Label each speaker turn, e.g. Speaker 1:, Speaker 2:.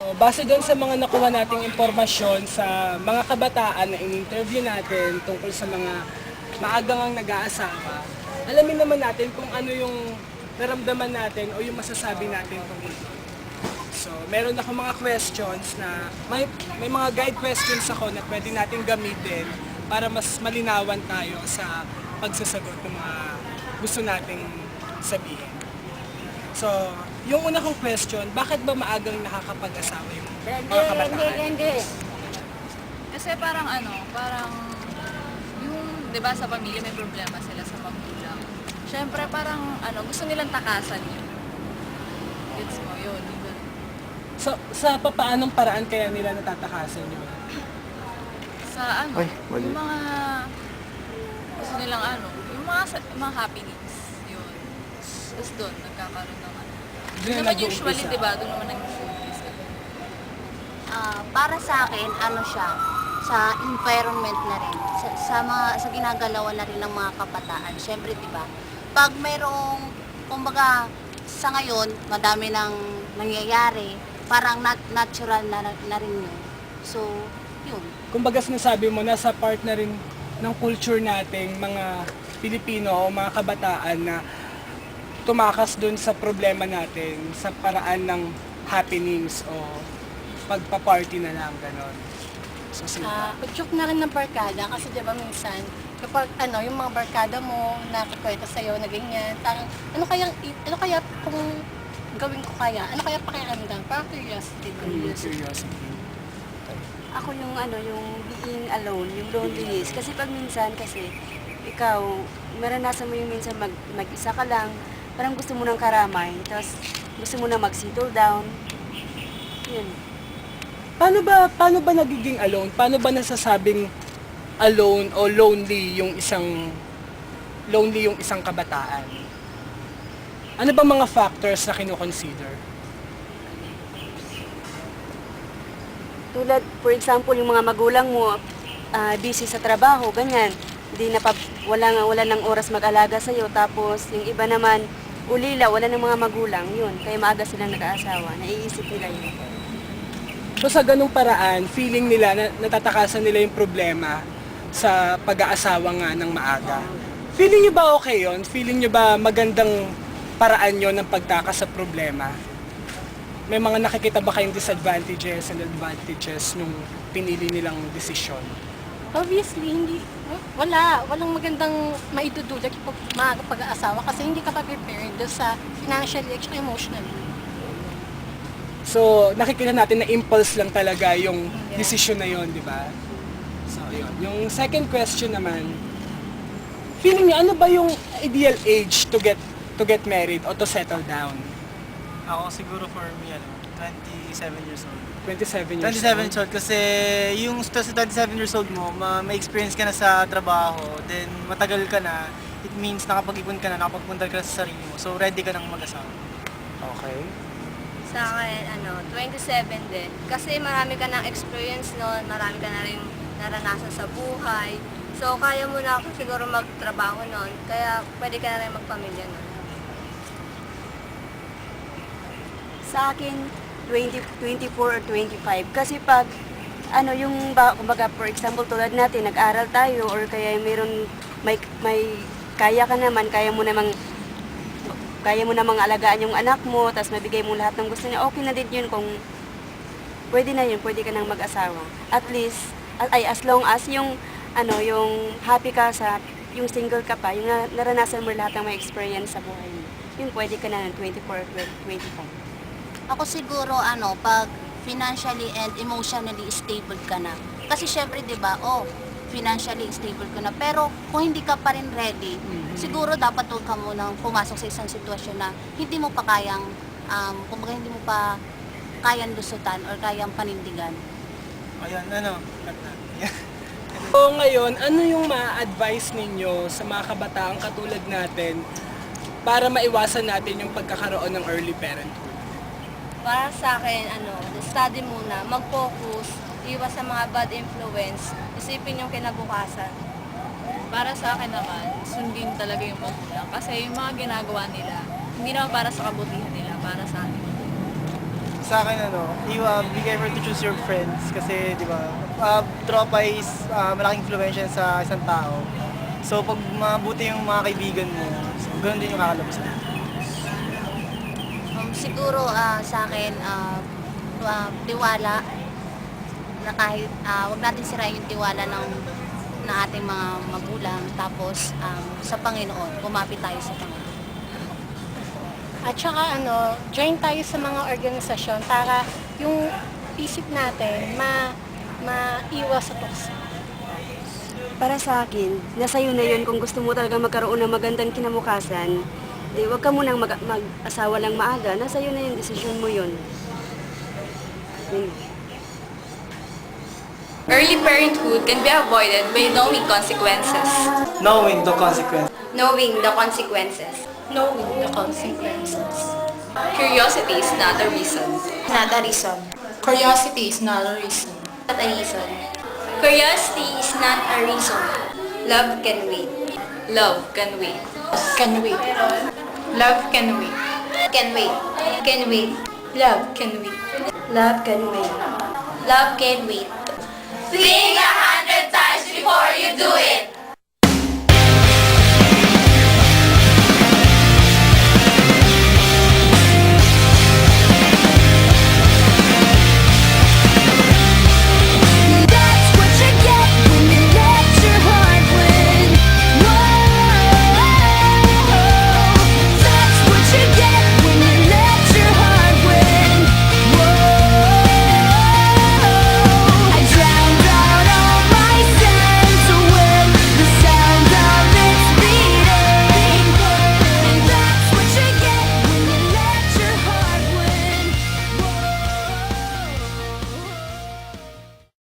Speaker 1: Base doon sa mga nakuha nating impormasyon sa mga kabataan na in-interview natin tungkol sa mga maagang nag-aasawa, alamin naman natin kung ano yung naramdaman natin o yung masasabi natin tungkol dito. So, meron ako mga questions na may mga guide questions ako na pwede natin gamitin para mas malinawan tayo sa pagsasagot ng mga gusto nating sabihin. So, yung una kong question, bakit ba maagang nakakapag-asawa yung mga kabataan?
Speaker 2: Hindi.
Speaker 3: Kasi parang yung, di ba sa pamilya may problema sila sa magulang. Siyempre parang gusto nilang takasan yun. Gets mo, yun.
Speaker 1: So, sa papaanong paraan kaya nila natatakasan yun?
Speaker 3: Sa
Speaker 4: Ay, mali.
Speaker 3: yung mga, gusto nilang yung mga happenings, yun. Tapos doon, nagkakaroon ng
Speaker 1: Doon
Speaker 3: Doon naman
Speaker 1: nag-uumpisa.
Speaker 3: usually, di ba? Doon naman nag-umpisa.
Speaker 2: Para sa akin, siya, sa environment na rin, sa ginagalawan na rin ng mga kabataan. Siyempre, di ba, pag mayroong, kumbaga, sa ngayon, madami nang nangyayari, parang natural na rin yun. So, yun.
Speaker 1: Kumbaga sinasabi mo, nasa part na rin ng culture nating mga Pilipino o mga kabataan na tumakas dun sa problema natin sa paraan ng happenings o pagpa-party na lang, gano'n. So,
Speaker 5: Joke na rin ng barkada kasi diba minsan kapag yung mga barkada mo nakikwento sa'yo na ganyan, parang ano kaya kung gawin ko kaya? Ano kaya pakiramdam? Parang curiosity.
Speaker 1: curiosity.
Speaker 6: Ako yung yung being alone, yung loneliness. Kasi pag minsan ikaw, maranasan mo yung minsan mag-isa ka lang, parang gusto mo ng karamay, tapos gusto mo na mag-settle down. Yun.
Speaker 1: Paano ba nagiging alone? Paano ba nasasabing alone o lonely yung isang kabataan? Ano ba mga factors na kino-consider?
Speaker 6: Tulad, for example, yung mga magulang mo, busy sa trabaho, ganyan. Wala nang oras mag-alaga sa'yo. Tapos, yung iba naman, ulila, wala ng mga magulang, yun. Kaya maaga silang nag-aasawa. Naiisip nila yun.
Speaker 1: So sa ganung paraan, feeling nila na natatakasan nila yung problema sa pag-aasawa nga ng maaga. Feeling nyo ba okay yun? Feeling nyo ba magandang paraan yun ng pagtakas sa problema? May mga nakikita ba kayong disadvantages and advantages nung pinili nilang desisyon?
Speaker 5: Obviously, hindi. Walang magandang maidudulot kapag maaga pag-aasawa kasi hindi ka pa prepared doon sa financially at emotionally.
Speaker 1: So, nakikita natin na impulse lang talaga yung desisyon na yon, di ba? So, yun. Yung second question naman, feeling niyo, ano ba yung ideal age to get married o to settle down?
Speaker 7: Ako siguro for me, 27 years old.
Speaker 1: 27 years
Speaker 7: 27
Speaker 1: old?
Speaker 7: years old kasi yung sa 27 years old mo, may experience ka na sa trabaho, then matagal ka na, it means nakapag-ipon ka na, nakapagpunta ka na sa sarili mo. So ready ka nang mag-asawa.
Speaker 1: Okay.
Speaker 2: Sa akin, 27 din. Kasi marami ka ng experience noon, marami ka na rin naranasan sa buhay. So, kaya mo na siguro magtrabaho noon, kaya pwede ka na rin magpamilya noon.
Speaker 6: Sa akin, 24 or 25. Kasi pag, kumbaga, for example, tulad natin, nag-aral tayo, or kaya may kaya ka naman, kaya mo namang alagaan yung anak mo, tapos mabigay mo lahat ng gusto niya, okay na din yun kung pwede na yun, pwede ka nang mag-asawa. At least, as long as yung happy ka yung single ka pa, yung naranasan mo lahat ng may experience sa buhay mo, yun pwede ka na ng 24 or 25.
Speaker 2: Ako siguro, pag financially and emotionally stable ka na. Kasi syempre, di ba, financially stable ka na. Pero kung hindi ka pa rin ready, siguro dapat huwag ka munang pumasok sa isang sitwasyon na hindi mo pa kayang, kumbaga hindi mo pa kayang lusutan or kayang panindigan.
Speaker 7: Ayan,
Speaker 1: So ngayon, ano yung ma-advise ninyo sa mga kabataang katulad natin para maiwasan natin yung pagkakaroon ng early parenthood?
Speaker 2: Para sa akin, study muna, mag-focus, iwas sa mga bad influence, isipin yung kinabukasan.
Speaker 3: Para sa akin naman, sundin talaga yung magulang. Kasi yung mga ginagawa nila, hindi naman para sa kabutihan nila, para sa akin.
Speaker 1: Sa
Speaker 7: sa akin be careful to choose your friends kasi di ba, tropa is malaking influensya sa isang tao. So pag mabuti yung mga kaibigan mo, so, ganoon din yung kakalabas mo.
Speaker 2: Siguro sa akin, tiwala na kahit wag natin sirain yung tiwala ng ating mga magulang, tapos sa Panginoon, kumapit tayo sa Panginoon.
Speaker 5: At saka join tayo sa mga organisasyon para yung isip natin maiwas sa tukso.
Speaker 6: Para sa akin, nasa iyo na yun kung gusto mo talaga magkaroon ng magandang kinabukasan. Di, wag ka munang mag-asawa lang maaga. Nasa iyo na yung desisyon mo yun.
Speaker 3: Early parenthood can be avoided by knowing consequences.
Speaker 7: Knowing the consequence.
Speaker 6: Knowing the consequences.
Speaker 5: Knowing the consequences.
Speaker 3: Curiosity is not a reason.
Speaker 2: Not a reason.
Speaker 5: Curiosity is not a reason.
Speaker 2: Not a reason.
Speaker 6: Curiosity is not a reason. Love can wait.
Speaker 3: Love can wait.
Speaker 5: Can wait.
Speaker 3: Love can wait.
Speaker 2: Can wait.
Speaker 6: Can wait.
Speaker 3: Love can wait.
Speaker 6: Love can wait.
Speaker 2: Love can wait.
Speaker 3: Think 100 times before you do it.